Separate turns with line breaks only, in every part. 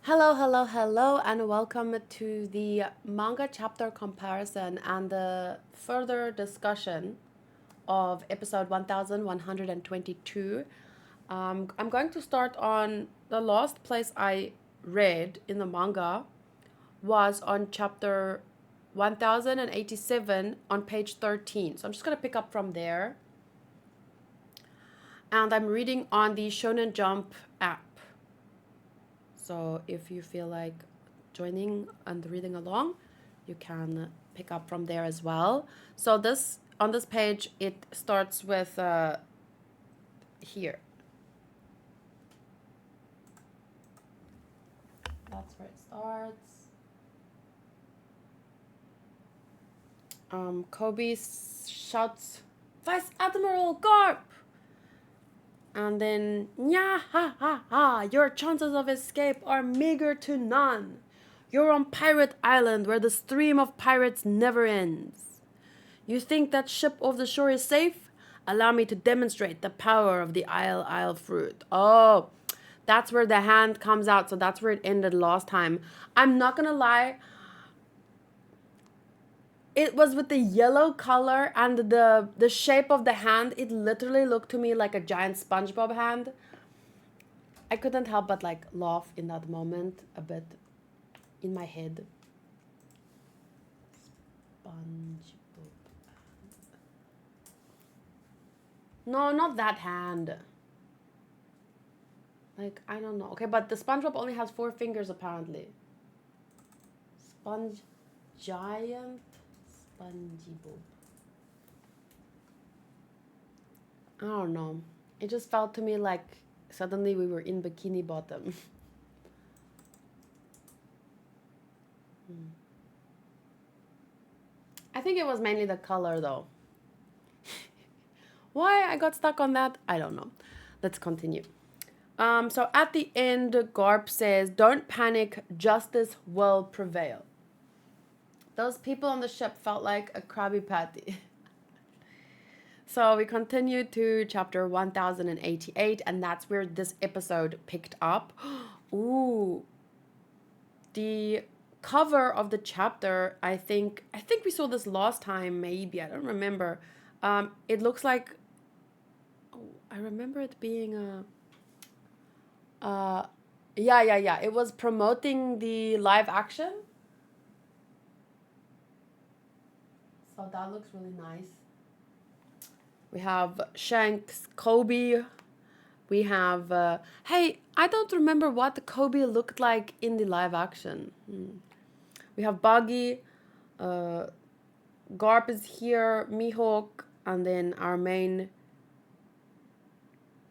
Hello, hello, hello, and welcome to the manga chapter comparison and the further discussion of episode 1122. I'm going to start on the last place I read in the manga was on chapter 1087 on page 13. So I'm just going to pick up from there. And I'm reading on the Shonen Jump app. So if you feel like joining and reading along, you can pick up from there as well. So this on this page, it starts with here. That's where it starts. Kobe shouts, "Vice Admiral Garp!" And then, "Nya ha ha ha, your chances of escape are meager to none. You're on Pirate Island where the stream of pirates never ends. You think that ship off the shore is safe? Allow me to demonstrate the power of the Isle fruit." Oh, that's where the hand comes out. So that's where it ended last time. I'm not gonna lie. It was with the yellow color and the shape of the hand. It literally looked to me like a giant SpongeBob hand. I couldn't help but like laugh in that moment a bit in my head. SpongeBob. No, not that hand. Like, I don't know. Okay, but the SpongeBob only has 4 fingers apparently. Sponge giant SpongeBob. I don't know. It just felt to me like suddenly we were in Bikini Bottom. I think it was mainly the color though. Why I got stuck on that, I don't know. Let's continue. So at the end, Garp says, "Don't panic, justice will prevail." Those people on the ship felt like a Krabby Patty. So we continue to chapter 1088, and that's where this episode picked up. Ooh. The cover of the chapter, I think we saw this last time, maybe. I don't remember. It looks like, I remember it being yeah. It was promoting the live action. So that looks really nice. We have Shanks, Kobe. We have, hey, I don't remember what the Kobe looked like in the live action. We have Buggy, Garp is here, Mihawk, and then our main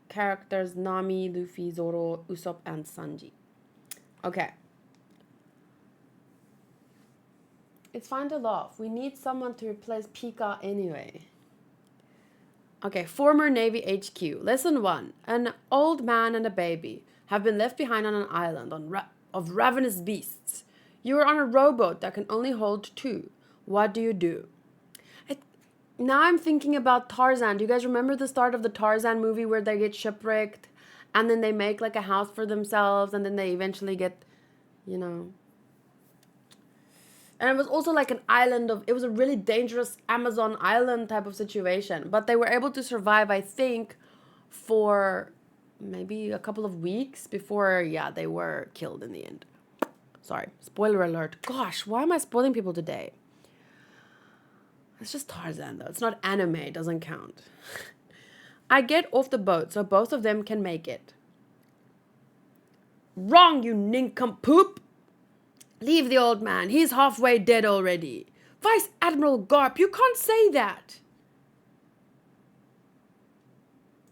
characters Nami, Luffy, Zoro, Usopp, and Sanji. Okay. It's fine to laugh. We need someone to replace Pika anyway. Okay, former Navy HQ. Lesson 1. An old man and a baby have been left behind on an island of ravenous beasts. You are on a rowboat that can only hold 2. What do you do? Now I'm thinking about Tarzan. Do you guys remember the start of the Tarzan movie where they get shipwrecked and then they make like a house for themselves and then they eventually get, you know. And it was also like an island it was a really dangerous Amazon island type of situation. But they were able to survive, I think, for maybe a couple of weeks before, yeah, they were killed in the end. Sorry, spoiler alert. Gosh, why am I spoiling people today? It's just Tarzan, though. It's not anime. It doesn't count. I get off the boat so both of them can make it. Wrong, you nincompoop! Leave the old man. He's halfway dead already. Vice Admiral Garp, you can't say that.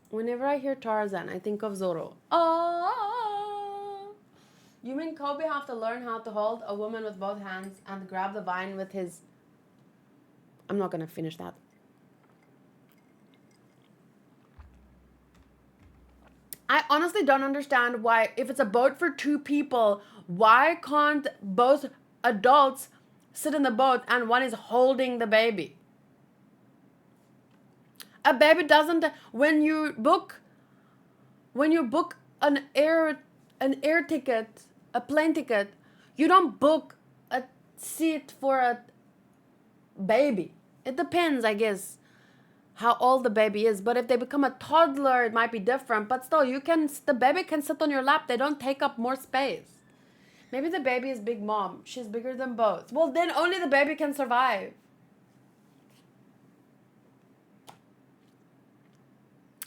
Whenever I hear Tarzan, I think of Zoro. Oh! You mean Kobe have to learn how to hold a woman with both hands and grab the vine with his... I'm not going to finish that. I honestly don't understand why, if it's a boat for 2 people, why can't both adults sit in the boat and one is holding the baby? A baby doesn't... When you book an air ticket a plane ticket, you don't book a seat for a baby. It depends, I guess, how old the baby is. But if they become a toddler, it might be different. But still, the baby can sit on your lap. They don't take up more space. Maybe the baby is Big Mom. She's bigger than both. Well, then only the baby can survive.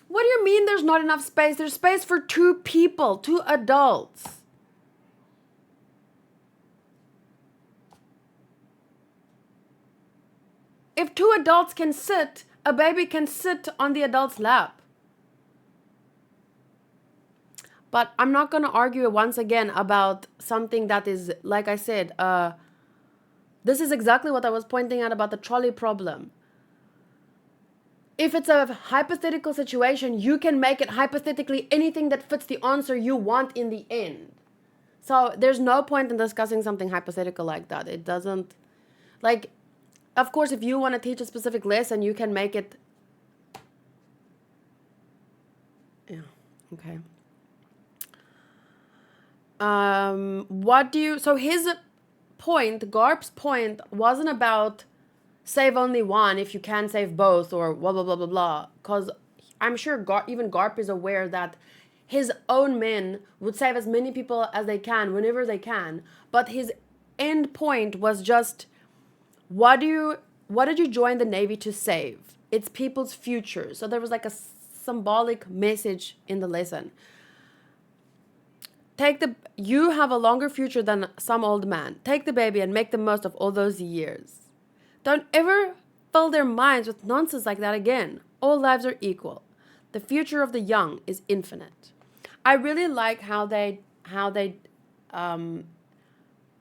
What do you mean there's not enough space? There's space for 2 people, 2 adults. If 2 adults can sit, a baby can sit on the adult's lap. But I'm not going to argue once again about something that is, like I said, this is exactly what I was pointing out about the trolley problem. If it's a hypothetical situation, you can make it hypothetically anything that fits the answer you want in the end. So there's no point in discussing something hypothetical like that. It doesn't, like, of course, if you want to teach a specific lesson, you can make it. Yeah, okay. So his point, Garp's point, wasn't about save only one if you can save both or blah, blah, blah, blah, blah. Because I'm sure even Garp is aware that his own men would save as many people as they can whenever they can. But his end point was just, what did you join the Navy to save? It's people's future. So there was like a symbolic message in the lesson. You have a longer future than some old man. Take the baby and make the most of all those years. Don't ever fill their minds with nonsense like that again. All lives are equal. The future of the young is infinite. I really like how they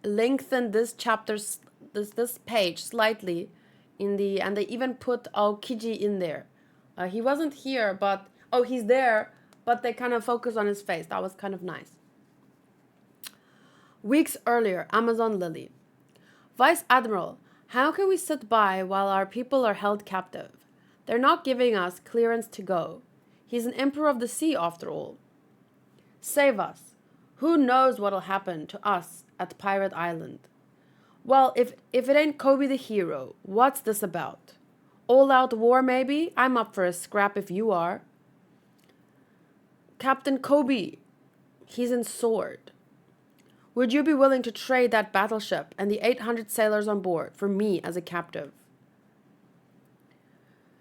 lengthened this chapter, this page slightly and they even put Aokiji in there. He wasn't here, but he's there, but they kind of focus on his face. That was kind of nice. Weeks earlier, Amazon Lily. Vice Admiral, how can we sit by while our people are held captive? They're not giving us clearance to go. He's an emperor of the sea, after all. Save us. Who knows what'll happen to us at Pirate Island? Well, if it ain't Kobe the hero, what's this about? All-out war, maybe? I'm up for a scrap if you are. Captain Kobe. He's in Sword. Would you be willing to trade that battleship and the 800 sailors on board for me as a captive?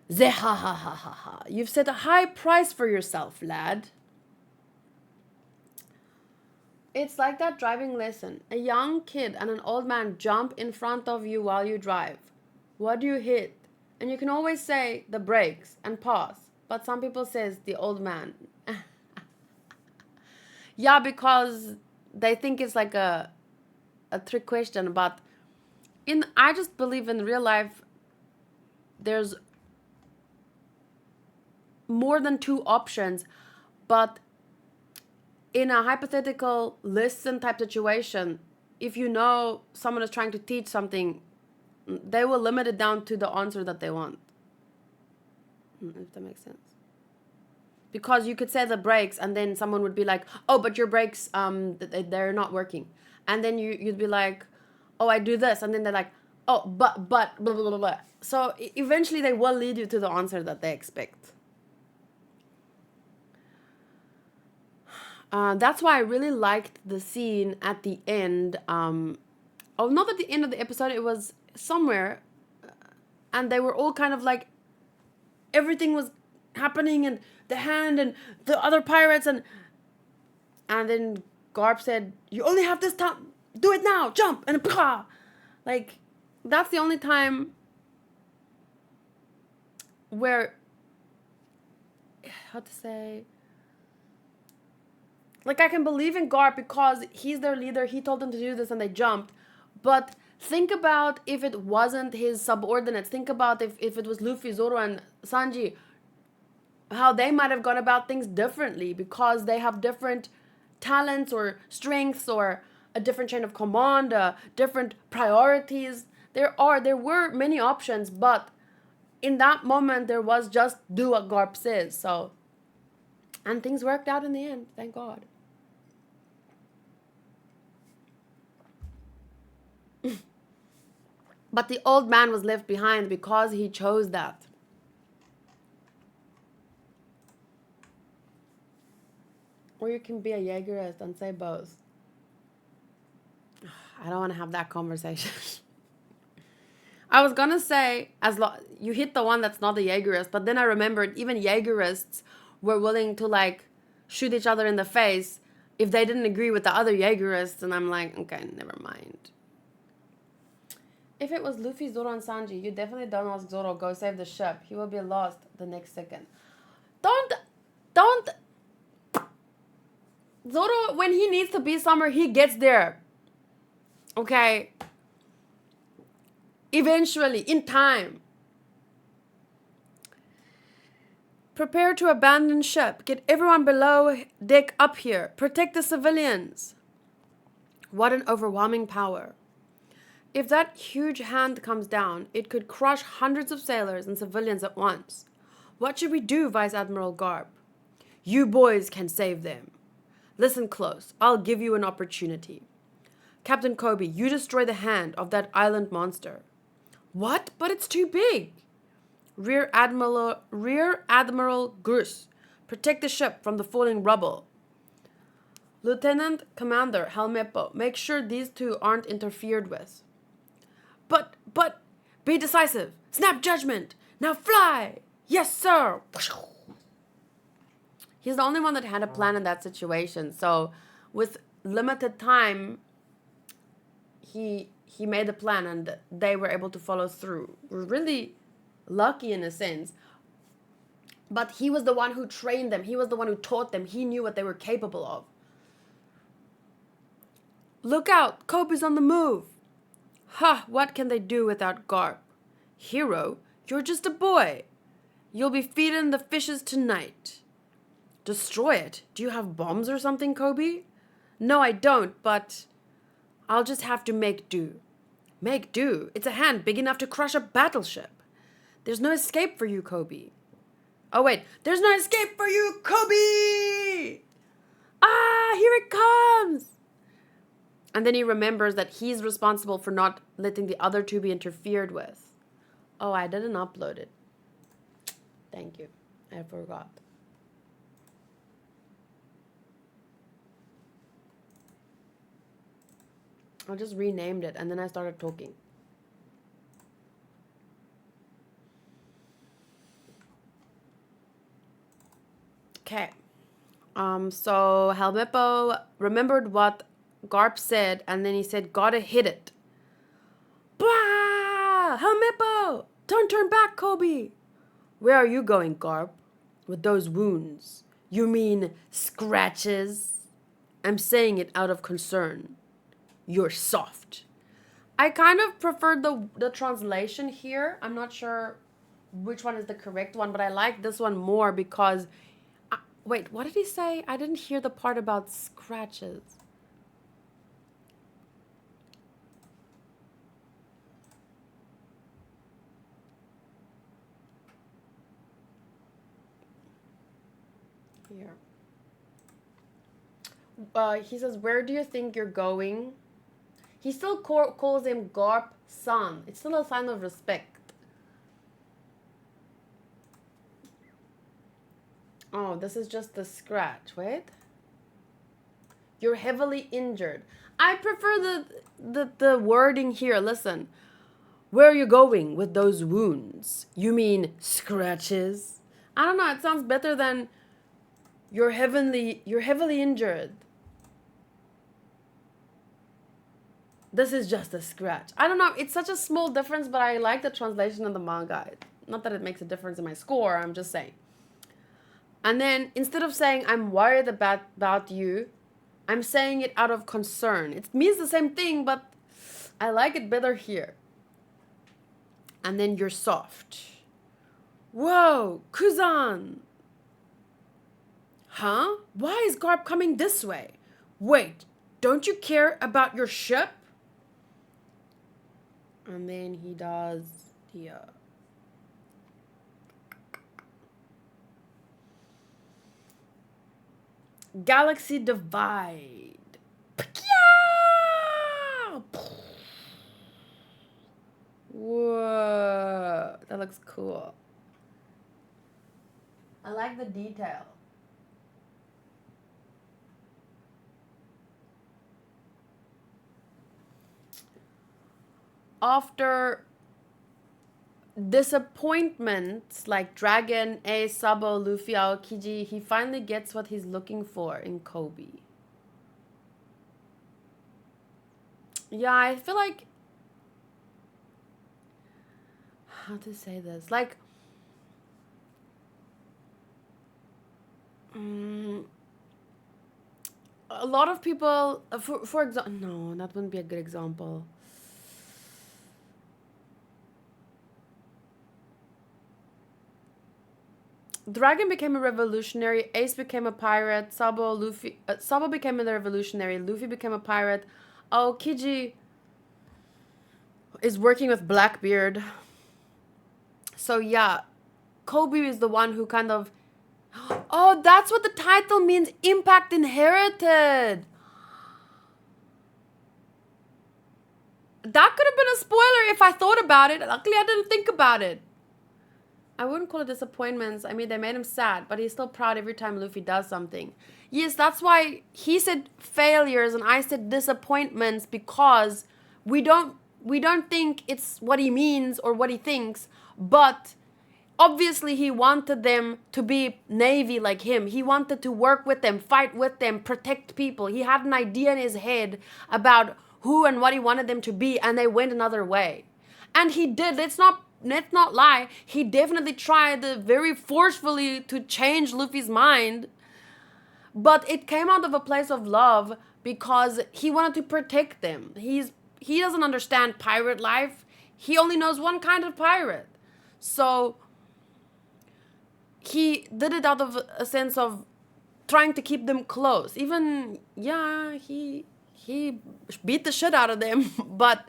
Zehahahaha. You've set a high price for yourself, lad. It's like that driving lesson. A young kid and an old man jump in front of you while you drive. What do you hit? And you can always say the brakes and pause. But some people says the old man. Yeah, because they think it's like a trick question. But I just believe in real life there's more than 2 options. But in a hypothetical listen type situation, if you know someone is trying to teach something, they will limit it down to the answer that they want. If that makes sense. Because you could say the brakes and then someone would be like, oh, but your brakes, they're not working. And then you'd be like, oh, I do this. And then they're like, oh, but, blah, blah, blah, blah. So eventually they will lead you to the answer that they expect. That's why I really liked the scene at the end. Not at the end of the episode, it was somewhere. And they were all kind of like, everything was happening and the hand and the other pirates. And then Garp said, you only have this time. Do it now. Jump. And pah. Like, that's the only time where, how to say, like, I can believe in Garp because he's their leader. He told them to do this and they jumped. But think about if it wasn't his subordinates. Think about if it was Luffy, Zoro, and Sanji. How they might have gone about things differently because they have different talents or strengths or a different chain of command, different priorities. There were many options, but in that moment there was just do what Garp says. So, and things worked out in the end, thank God. But the old man was left behind because he chose that. Or you can be a Jaegerist and say both. I don't want to have that conversation. I was gonna say you hit the one that's not a Jaegerist, but then I remembered even Jaegerists were willing to like shoot each other in the face if they didn't agree with the other Jaegerists, and I'm like, okay, never mind. If it was Luffy, Zoro, and Sanji, you definitely don't ask Zoro, go save the ship. He will be lost the next second. Don't. Zoro, when he needs to be somewhere, he gets there. Okay? Eventually, in time. Prepare to abandon ship. Get everyone below deck up here. Protect the civilians. What an overwhelming power. If that huge hand comes down, it could crush hundreds of sailors and civilians at once. What should we do, Vice Admiral Garp? You boys can save them. Listen close. I'll give you an opportunity. Captain Kobe, you destroy the hand of that island monster. What? But it's too big. Rear Admiral Gruss, protect the ship from the falling rubble. Lieutenant Commander Helmeppo, make sure these two aren't interfered with. But, be decisive. Snap judgment. Now fly. Yes, sir. He's the only one that had a plan in that situation. So, with limited time, he made a plan and they were able to follow through. We're really lucky in a sense. But he was the one who trained them. He was the one who taught them. He knew what they were capable of. Look out! Kobe's on the move! Ha! What can they do without Garp? Hero, you're just a boy. You'll be feeding the fishes tonight. Destroy it? Do you have bombs or something, Kobe? No, I don't, but I'll just have to make do. Make do? It's a hand big enough to crush a battleship. There's no escape for you, Kobe. Oh, wait. There's no escape for you, Kobe! Ah, here it comes! And then he remembers that he's responsible for not letting the other two be interfered with. Oh, I didn't upload it. Thank you. I forgot. I just renamed it and then I started talking. Okay. So Helmeppo remembered what Garp said, and then he said, gotta hit it. Blah! Helmeppo! Don't turn back, Kobe! Where are you going, Garp? With those wounds? You mean scratches? I'm saying it out of concern. You're soft. I kind of preferred the translation here. I'm not sure which one is the correct one, but I like this one more because... wait, what did he say? I didn't hear the part about scratches. Here. He says, where do you think you're going? He still calls him Garp-san. It's still a sign of respect. Oh, this is just the scratch. Wait. You're heavily injured. I prefer the wording here. Listen. Where are you going with those wounds? You mean scratches? I don't know. It sounds better than you're heavily injured. This is just a scratch. I don't know. It's such a small difference, but I like the translation of the manga. Not that it makes a difference in my score. I'm just saying. And then instead of saying I'm worried about you, I'm saying it out of concern. It means the same thing, but I like it better here. And then you're soft. Whoa, Kuzan. Huh? Why is Garp coming this way? Wait, don't you care about your ship? And then he does the... Galaxy Divide. looks cool. I like the detail. After disappointments like Dragon, Ace, Sabo, Luffy, Aokiji, he finally gets what he's looking for in Kobe. Yeah, I feel like, how to say this? Like, a lot of people, for example, no, that wouldn't be a good example. Dragon became a revolutionary, Ace became a pirate, Sabo became a revolutionary, Luffy became a pirate, Aokiji is working with Blackbeard. So yeah, Kobe is the one who kind of, oh, that's what the title means, Impact Inherited. That could have been a spoiler if I thought about it. Luckily, I didn't think about it. I wouldn't call it disappointments. I mean, they made him sad, but he's still proud every time Luffy does something. Yes, that's why he said failures and I said disappointments, because we don't think it's what he means or what he thinks, but obviously he wanted them to be Navy like him. He wanted to work with them, fight with them, protect people. He had an idea in his head about who and what he wanted them to be, and they went another way. And he did. Let's not lie. He definitely tried very forcefully to change Luffy's mind. But it came out of a place of love because he wanted to protect them. He doesn't understand pirate life. He only knows one kind of pirate. So he did it out of a sense of trying to keep them close. Even, yeah, he beat the shit out of them, but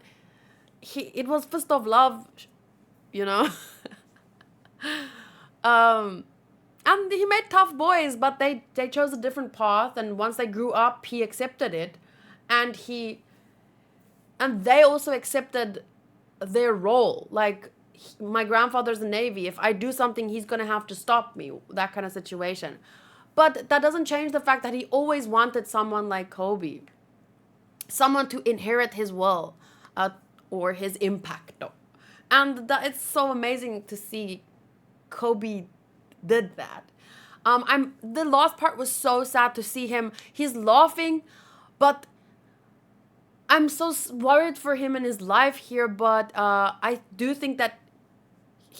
it was fist of love, you know. And he made tough boys, but they chose a different path, and once they grew up, he accepted it, and they also accepted their role. Like, my grandfather's in the Navy. If I do something, he's gonna have to stop me. That kind of situation. But that doesn't change the fact that he always wanted someone like Kobe, someone to inherit his will, or his impact. And it's so amazing to see Kobe did that. The last part was so sad to see him. He's laughing, but I'm so worried for him in his life here. But I do think that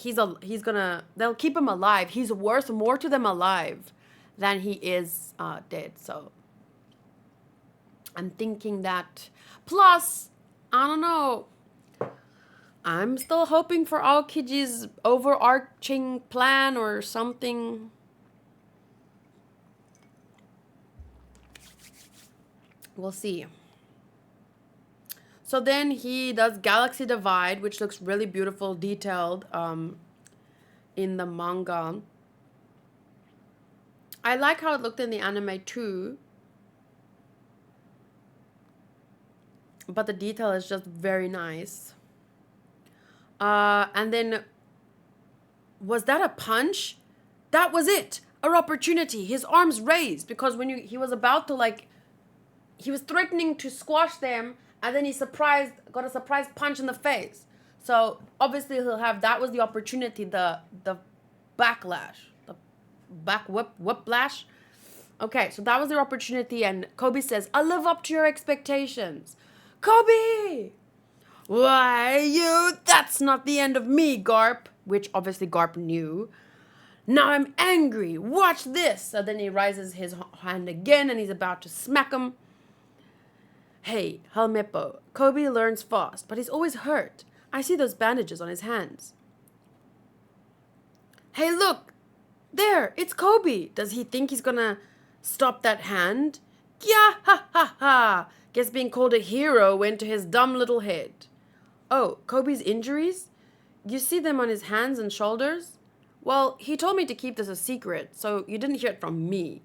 they'll keep him alive. He's worth more to them alive than he is dead. So I'm thinking that. Plus, I don't know. I'm still hoping for Aokiji's overarching plan or something. We'll see. So then he does Galaxy Divide, which looks really beautiful, detailed in the manga. I like how it looked in the anime too. But the detail is just very nice. And then, was that a punch? That was it. Our opportunity. His arms raised because when he was about to he was threatening to squash them, and then he got a surprise punch in the face. So obviously that was the opportunity, the backlash, the back whiplash. Okay, so that was their opportunity, and Kobe says, "I live up to your expectations." Kobe! Why, that's not the end of me, Garp. Which obviously Garp knew. Now I'm angry. Watch this. So then he raises his hand again and he's about to smack him. Hey, Helmeppo, Kobe learns fast, but he's always hurt. I see those bandages on his hands. Hey, look. There, it's Kobe. Does he think he's gonna stop that hand? Yeah, ha, ha, ha. Guess being called a hero went to his dumb little head. Oh, Kobe's injuries? You see them on his hands and shoulders? Well, he told me to keep this a secret, so you didn't hear it from me.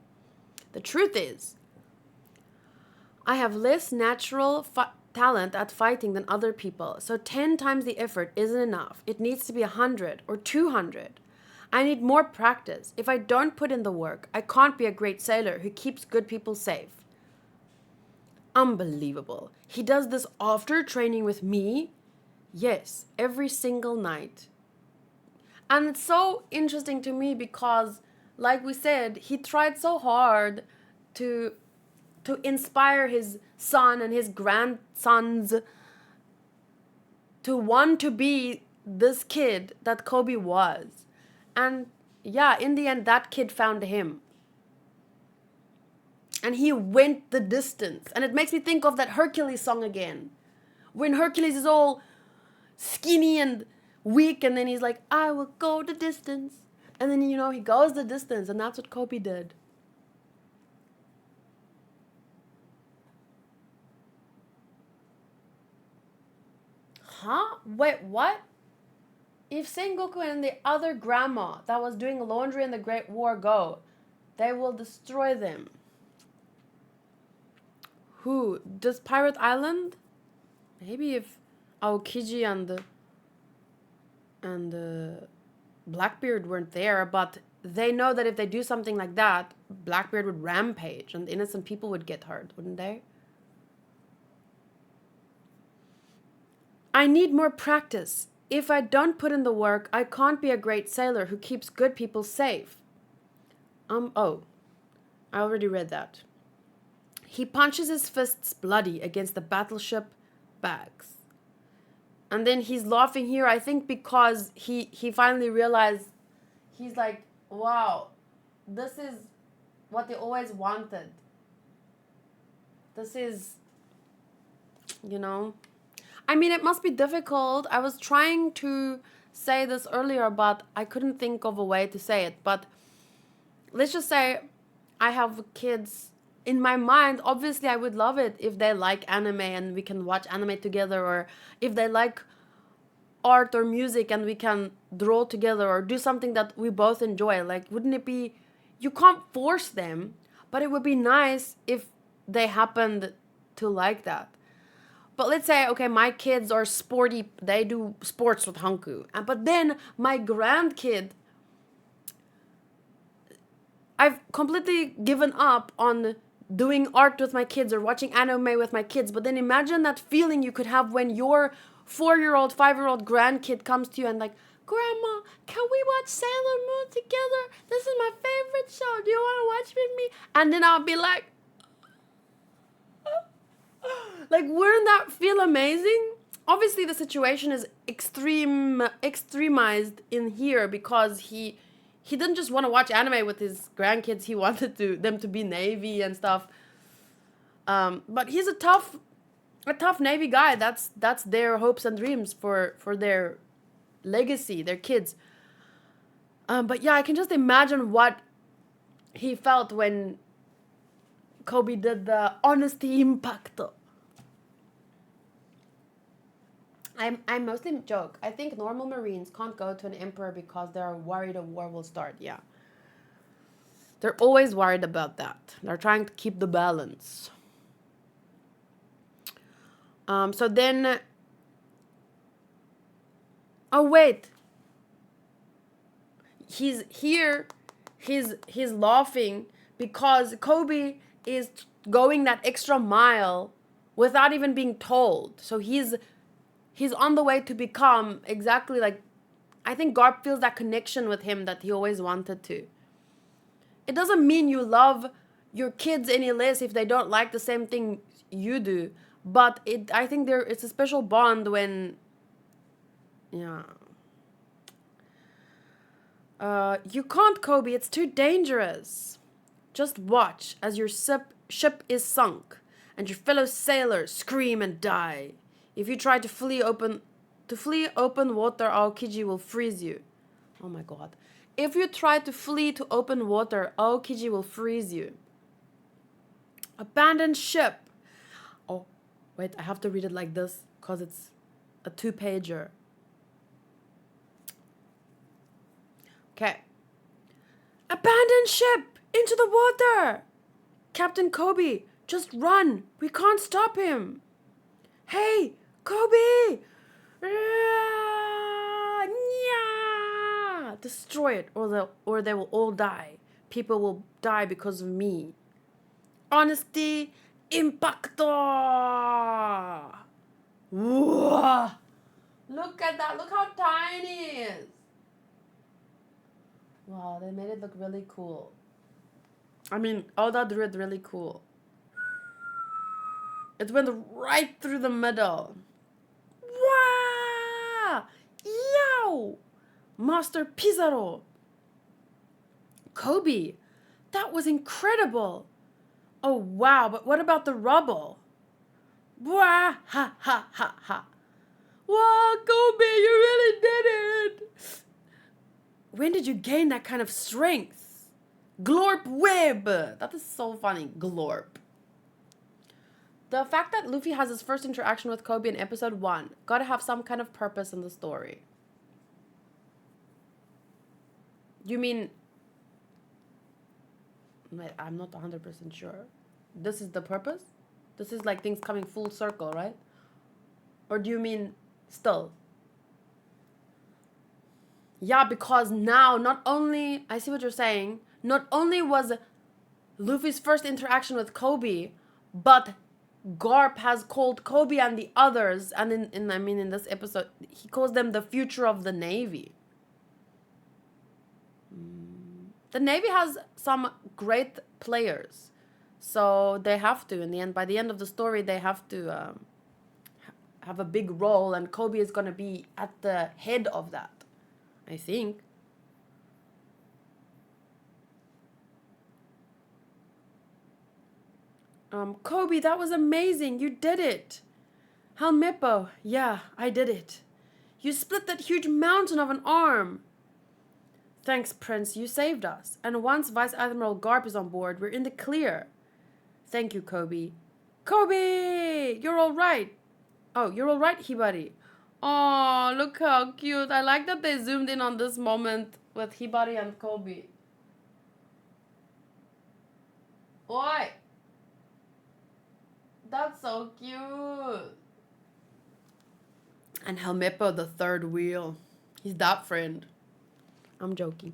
The truth is, I have less natural talent at fighting than other people, so 10 times the effort isn't enough. It needs to be 100 or 200. I need more practice. If I don't put in the work, I can't be a great sailor who keeps good people safe. Unbelievable. He does this after training with me? Yes, every single night. And it's so interesting to me because, like we said, he tried so hard to inspire his son and his grandsons to want to be this kid that Kobe was. And yeah, in the end, that kid found him. And he went the distance. And it makes me think of that Hercules song again. When Hercules is all skinny and weak, and then he's like, I will go the distance. And then, he goes the distance. And that's what Kobe did. Huh? Wait, what? If Sengoku and the other grandma that was doing laundry in the Great War go, they will destroy them. Who? Does Pirate Island? Maybe if Aokiji and Blackbeard weren't there, but they know that if they do something like that, Blackbeard would rampage and innocent people would get hurt, wouldn't they? I need more practice. If I don't put in the work, I can't be a great sailor who keeps good people safe. Oh, I already read that. He punches his fists bloody against the battleship bags. And then he's laughing here, I think because he finally realized, he's like, wow, this is what they always wanted. This is, I mean, it must be difficult. I was trying to say this earlier, but I couldn't think of a way to say it. But let's just say I have kids. In my mind, obviously, I would love it if they like anime and we can watch anime together, or if they like art or music and we can draw together or do something that we both enjoy. Like, wouldn't it be, you can't force them, but it would be nice if they happened to like that. But let's say, okay, my kids are sporty, they do sports with Hanku. But then my grandkid, I've completely given up on doing art with my kids or watching anime with my kids. But then imagine that feeling you could have when your 4-year-old, 5-year-old grandkid comes to you and like, Grandma, can we watch Sailor Moon together? This is my favorite show. Do you want to watch with me? And then I'll be like, wouldn't that feel amazing? Obviously, the situation is extremized in here because he didn't just want to watch anime with his grandkids. He wanted them to be Navy and stuff. But he's a tough Navy guy. That's their hopes and dreams for their legacy, their kids. But yeah, I can just imagine what he felt when Kobe did the honesty impacto. I mostly joke. I think normal Marines can't go to an emperor because they're worried a war will start. Yeah. They're always worried about that. They're trying to keep the balance. So then... Oh, wait. He's here. He's laughing because Kobe is going that extra mile without even being told. So he's on the way to become exactly like, I think Garp feels that connection with him that he always wanted to. It doesn't mean you love your kids any less if they don't like the same thing you do. But I think it's a special bond when, yeah. You can't, Kobe. It's too dangerous. Just watch as your ship is sunk and your fellow sailors scream and die. If you try to flee open water, Aokiji will freeze you. Oh my god. If you try to flee to open water, Aokiji will freeze you. Abandoned ship. Oh, wait, I have to read it like this because it's a 2-pager. Okay. Abandoned ship! Into the water! Captain Kobe, just run! We can't stop him! Hey, Kobe! Ah, nya! Destroy it, or they will all die. People will die because of me. Honesty, impacto! Whoa! Look at that. Look how tiny it is. Wow, they made it look really cool. I mean, Oda drew it really cool. It went right through the middle. Wow! Yow! Master Pizarro. Kobe, that was incredible. Oh, wow, but what about the rubble? Wah! Ha ha ha ha. Wow, Kobe, you really did it. When did you gain that kind of strength? Glorp web. That is so funny. Glorp. The fact that Luffy has his first interaction with Kobe in episode 1 gotta have some kind of purpose in the story. You mean... Wait, I'm not 100% sure. This is the purpose? This is like things coming full circle, right? Or do you mean still? Yeah, because now not only... I see what you're saying. Not only was Luffy's first interaction with Kobe, but Garp has called Kobe and the others, and in this episode, he calls them the future of the Navy. The Navy has some great players, so they have to, in the end, by the end of the story, they have to have a big role, and Kobe is going to be at the head of that, I think. Kobe, that was amazing. You did it. Helmeppo, yeah, I did it. You split that huge mountain of an arm. Thanks, Prince. You saved us. And once Vice Admiral Garp is on board, we're in the clear. Thank you, Kobe. Kobe! You're all right. Oh, you're all right, Hibari. Oh, look how cute. I like that they zoomed in on this moment with Hibari and Kobe. Oi! That's so cute. And Helmeppo, the third wheel. He's that friend. I'm joking.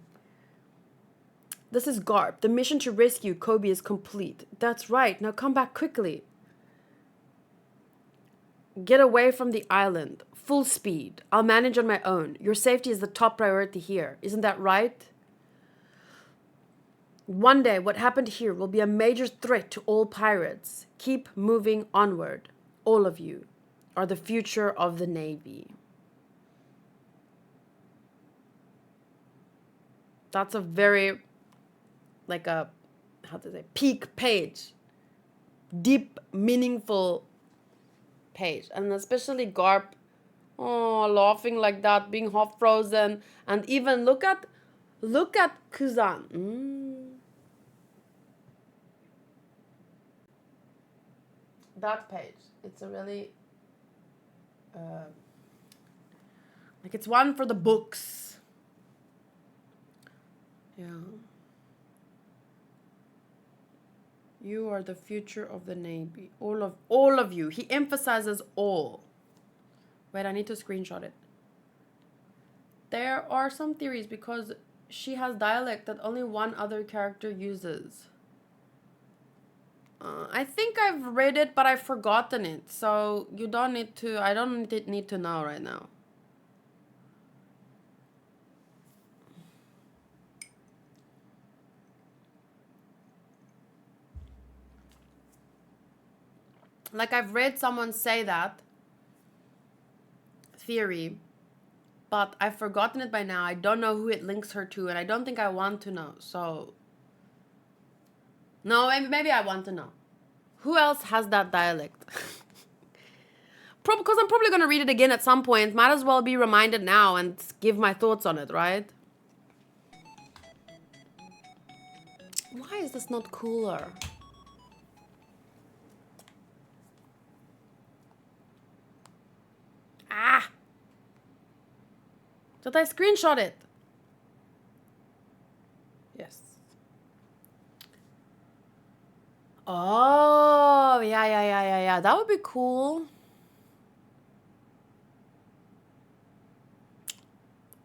This is Garp. The mission to rescue Kobe is complete. That's right. Now come back quickly. Get away from the island. Full speed. I'll manage on my own. Your safety is the top priority here. Isn't that right? One day, what happened here will be a major threat to all pirates. Keep moving onward. All of you are the future of the Navy. That's a very, like a, how to say, peak page. Deep, meaningful page. And especially Garp, oh, laughing like that, being half frozen. And even look at Kuzan. That page. It's a really, like it's one for the books. Yeah. You are the future of the Navy. All of you. He emphasizes all. Wait, I need to screenshot it. There are some theories because she has dialect that only one other character uses. I think I've read it, but I've forgotten it. So you don't need to, I don't need to know right now. Like I've read someone say that theory, but I've forgotten it by now. I don't know who it links her to, and I don't think I want to know. So, no, maybe I want to know. Who else has that dialect? Because I'm probably going to read it again at some point. Might as well be reminded now and give my thoughts on it, right? Why is this not cooler? Ah! Did I screenshot it? Yes. Oh, yeah. That would be cool.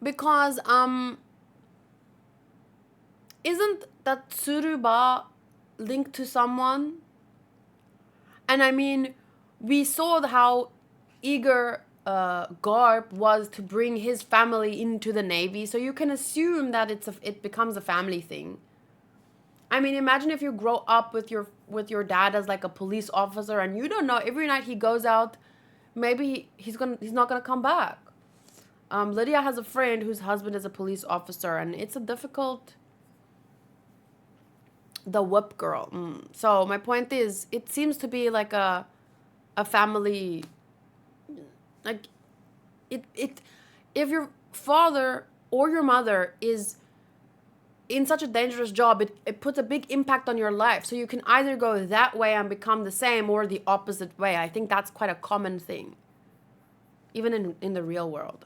Because isn't that Tsuruba linked to someone? And I mean, we saw how eager Garp was to bring his family into the Navy, so you can assume that it becomes a family thing. I mean, imagine if you grow up with your dad as like a police officer, and you don't know, every night he goes out, maybe he's not gonna come back. Lydia has a friend whose husband is a police officer, and it's a difficult. The Whoop Girl. So my point is, it seems to be like a family, like it if your father or your mother is in such a dangerous job, it puts a big impact on your life. So you can either go that way and become the same, or the opposite way. I think that's quite a common thing, even in the real world.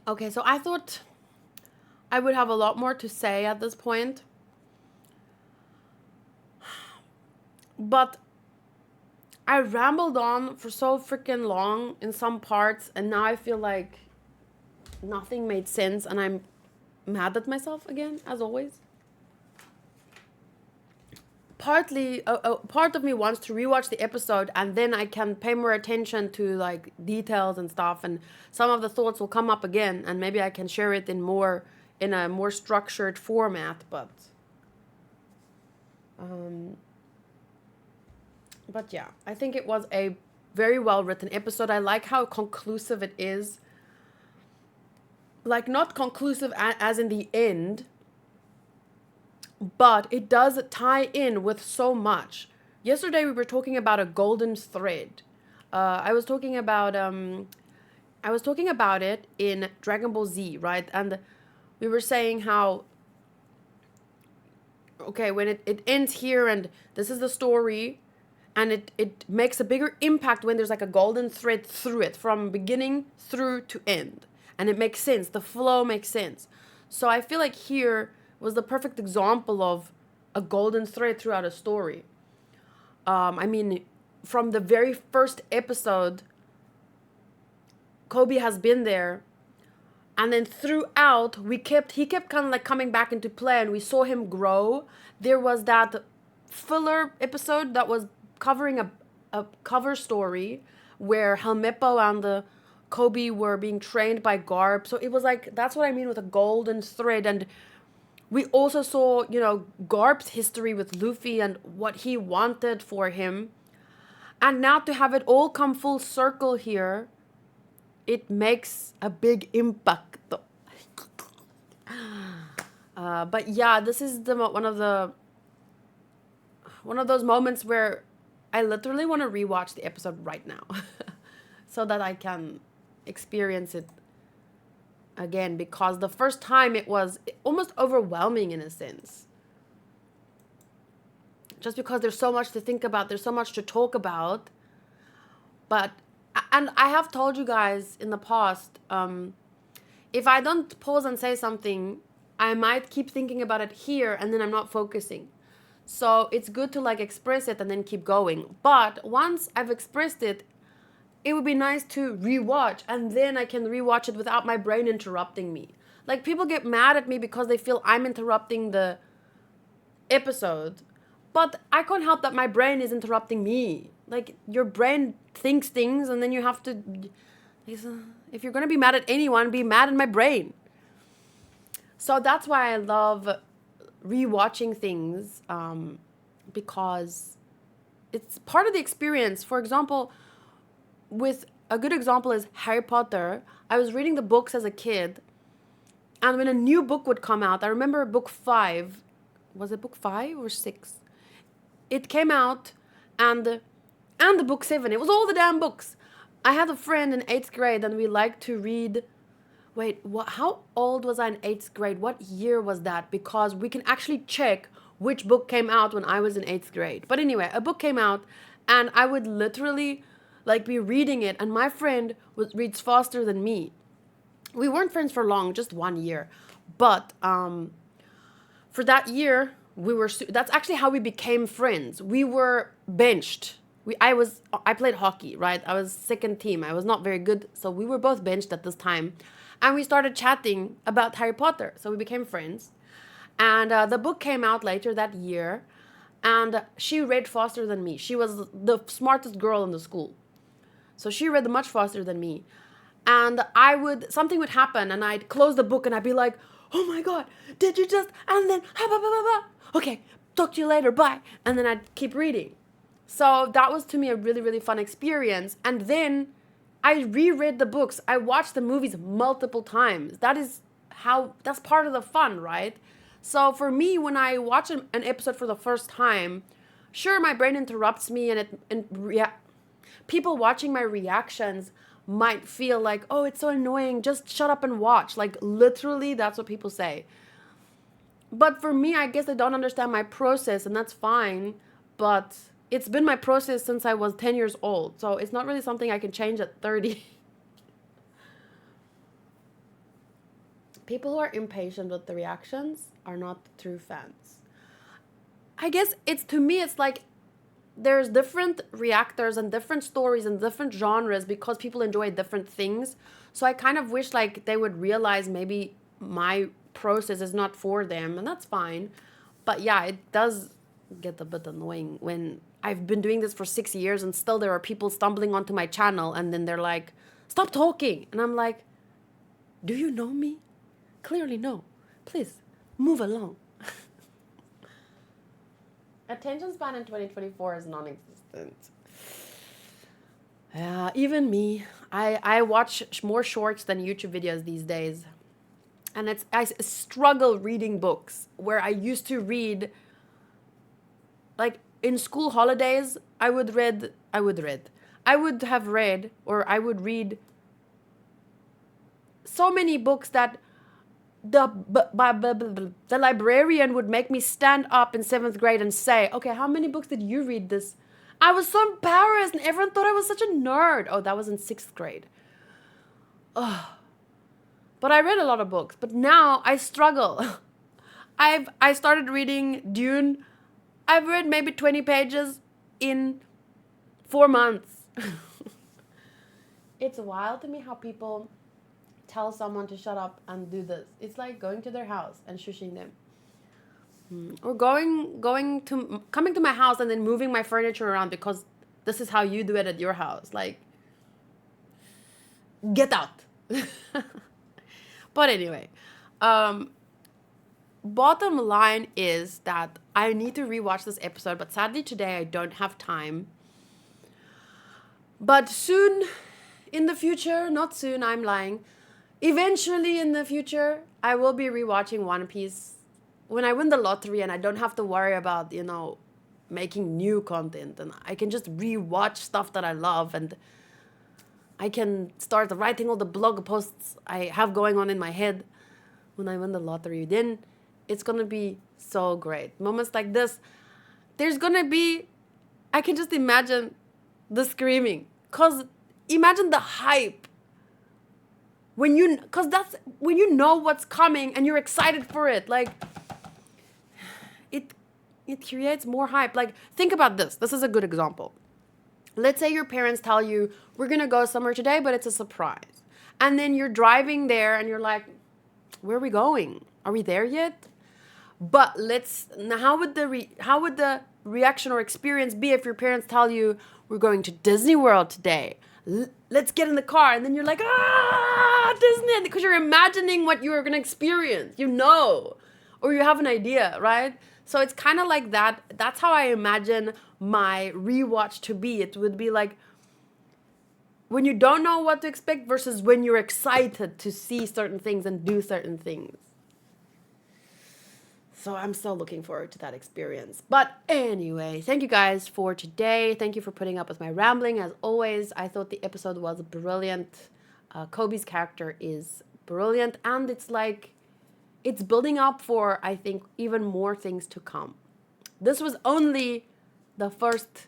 Okay, so I thought I would have a lot more to say at this point, but I rambled on for so freaking long in some parts, and now I feel like nothing made sense, and I'm mad at myself again, as always. Partly, part of me wants to rewatch the episode, and then I can pay more attention to like details and stuff, and some of the thoughts will come up again, and maybe I can share it in a more structured format. Um, but yeah, I think it was a very well written episode. I like how conclusive it is. Like, not conclusive as in the end, but it does tie in with so much. Yesterday we were talking about a golden thread. I was talking about it in Dragon Ball Z, right? And we were saying how, okay, when it ends here and this is the story, and it makes a bigger impact when there's like a golden thread through it from beginning through to end, and it makes sense, the flow makes sense. So I feel like here was the perfect example of a golden thread throughout a story. I mean, from the very first episode, Kobe has been there, and then throughout he kept kind of like coming back into play, and we saw him grow. There was that filler episode that was covering a cover story where Helmeppo and the Kobe were being trained by Garp. So it was like, that's what I mean with a golden thread. And we also saw, Garp's history with Luffy and what he wanted for him. And now to have it all come full circle here, it makes a big impact. But yeah, this is one of those moments where I literally want to rewatch the episode right now so that I can experience it again, because the first time it was almost overwhelming in a sense. Just because there's so much to think about, there's so much to talk about. And I have told you guys in the past, if I don't pause and say something, I might keep thinking about it here and then I'm not focusing. So it's good to like express it and then keep going. But once I've expressed it, it would be nice to rewatch, and then I can rewatch it without my brain interrupting me. Like, people get mad at me because they feel I'm interrupting the episode, but I can't help that my brain is interrupting me. Like, your brain thinks things, and then you have to, if you're going to be mad at anyone, be mad at my brain. So that's why I love rewatching things, because it's part of the experience. For example, with a good example is Harry Potter. I was reading the books as a kid, and when a new book would come out, I remember book 5. Was it book 5 or 6? It came out, and the book 7. It was all the damn books. I had a friend in 8th grade, and we liked to read. Wait, how old was I in 8th grade? What year was that? Because we can actually check which book came out when I was in 8th grade. But anyway, a book came out, and I would literally like be reading it, and my friend reads faster than me. We weren't friends for long, just 1 year. But for that year, that's actually how we became friends. We were benched I played hockey, right? I was second team. I was not very good, so we were both benched at this time, and we started chatting about Harry Potter. So we became friends, and the book came out later that year, and she read faster than me. She was the smartest girl in the school, so she read much faster than me. And something would happen, and I'd close the book, and I'd be like, "Oh my god, did you just?" And then, okay, talk to you later, bye. And then I'd keep reading. So that was to me a really, really fun experience. And then I reread the books. I watched the movies multiple times. That's part of the fun, right? So for me, when I watch an episode for the first time, sure, my brain interrupts me, people watching my reactions might feel like, oh, it's so annoying, just shut up and watch. Like, literally, that's what people say. But for me, I guess they don't understand my process, and that's fine. But it's been my process since I was 10 years old. So it's not really something I can change at 30. People who are impatient with the reactions are not true fans. I guess to me, it's like there's different reactors and different stories and different genres because people enjoy different things. So I kind of wish like they would realize maybe my process is not for them, and that's fine. But yeah, it does get a bit annoying when I've been doing this for 6 years and still there are people stumbling onto my channel and then they're like, "Stop talking." And I'm like, "Do you know me? Clearly no. Please move along." Attention span in 2024 is non-existent. Yeah, even me. I watch more shorts than YouTube videos these days. And I struggle reading books where I used to read, like in school holidays, I would have read, or I would read so many books that the librarian would make me stand up in 7th grade and say, "Okay, how many books did you read this?" I was so embarrassed and everyone thought I was such a nerd. Oh, that was in 6th grade. Ugh. But I read a lot of books, but now I struggle. I started reading Dune. I've read maybe 20 pages in 4 months. It's wild to me how people tell someone to shut up and do this. It's like going to their house and shushing them. Or coming to my house and then moving my furniture around because this is how you do it at your house. Like, get out. But anyway, bottom line is that I need to rewatch this episode, but sadly today I don't have time. But soon, in the future, not soon, I'm lying. Eventually in the future, I will be rewatching One Piece when I win the lottery and I don't have to worry about, making new content, and I can just rewatch stuff that I love, and I can start writing all the blog posts I have going on in my head when I win the lottery. Then it's going to be so great. Moments like this, there's going to be, I can just imagine the screaming. Because imagine the hype. That's when you know what's coming and you're excited for it. Like, it creates more hype. Like, think about this. This is a good example. Let's say your parents tell you, "We're going to go somewhere today, but it's a surprise." And then you're driving there and you're like, "Where are we going? Are we there yet?" But how would the reaction or experience be if your parents tell you, "We're going to Disney World today. Let's get in the car." And then you're like, "Ah, Disney," because you're imagining what you're going to experience, or you have an idea, right? So it's kind of like that. That's how I imagine my rewatch to be. It would be like when you don't know what to expect versus when you're excited to see certain things and do certain things. So I'm still looking forward to that experience. But anyway, thank you guys for today. Thank you for putting up with my rambling. As always, I thought the episode was brilliant. Kobe's character is brilliant. And it's building up for, I think, even more things to come. This was only the first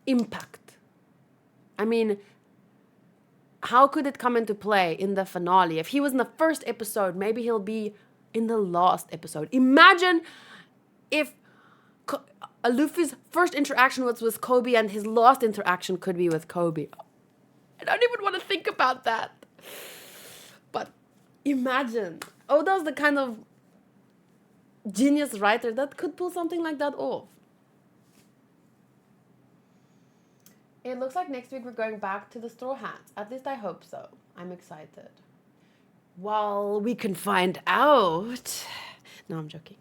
impact. I mean, how could it come into play in the finale? If he was in the first episode, maybe he'll be in the last episode. Imagine if Luffy's first interaction was with Kobe and his last interaction could be with Kobe. I don't even want to think about that. But imagine, Oda's the kind of genius writer that could pull something like that off. It looks like next week we're going back to the Straw Hats. At least I hope so. I'm excited. Well, we can find out. No, I'm joking.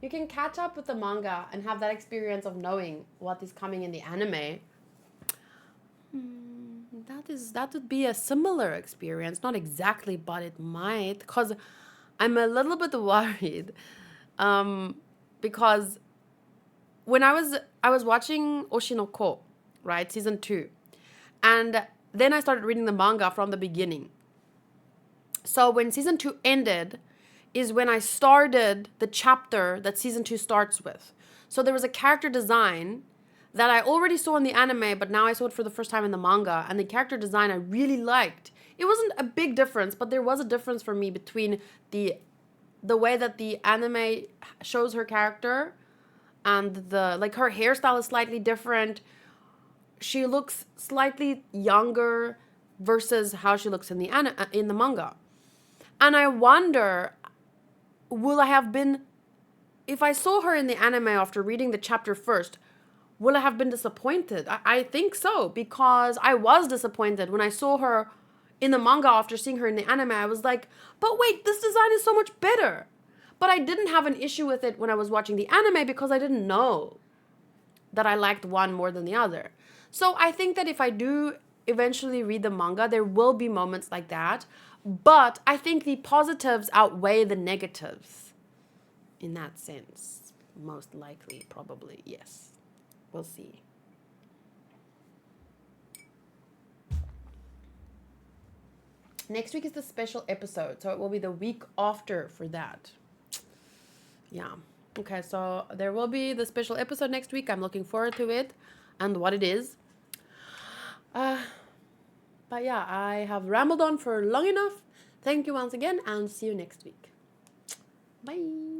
You can catch up with the manga and have that experience of knowing what is coming in the anime. That would be a similar experience. Not exactly, but it might. Because I'm a little bit worried. Because when I was watching Oshinoko, right, season 2, and then I started reading the manga from the beginning. So when season 2 ended is when I started the chapter that season 2 starts with. So there was a character design that I already saw in the anime, but now I saw it for the first time in the manga, and the character design I really liked. It wasn't a big difference, but there was a difference for me between the way that the anime shows her character and her hairstyle is slightly different. She looks slightly younger versus how she looks in the manga. And I wonder, will I have been, if I saw her in the anime after reading the chapter first, will I have been disappointed? I think so, because I was disappointed when I saw her in the manga after seeing her in the anime. I was like, but wait, this design is so much better. But I didn't have an issue with it when I was watching the anime because I didn't know that I liked one more than the other. So I think that if I do eventually read the manga, there will be moments like that. But I think the positives outweigh the negatives in that sense. Most likely, probably, yes. We'll see. Next week is the special episode, so it will be the week after for that. Yeah. Okay, so there will be the special episode next week. I'm looking forward to it and what it is. But yeah, I have rambled on for long enough. Thank you once again and see you next week. Bye.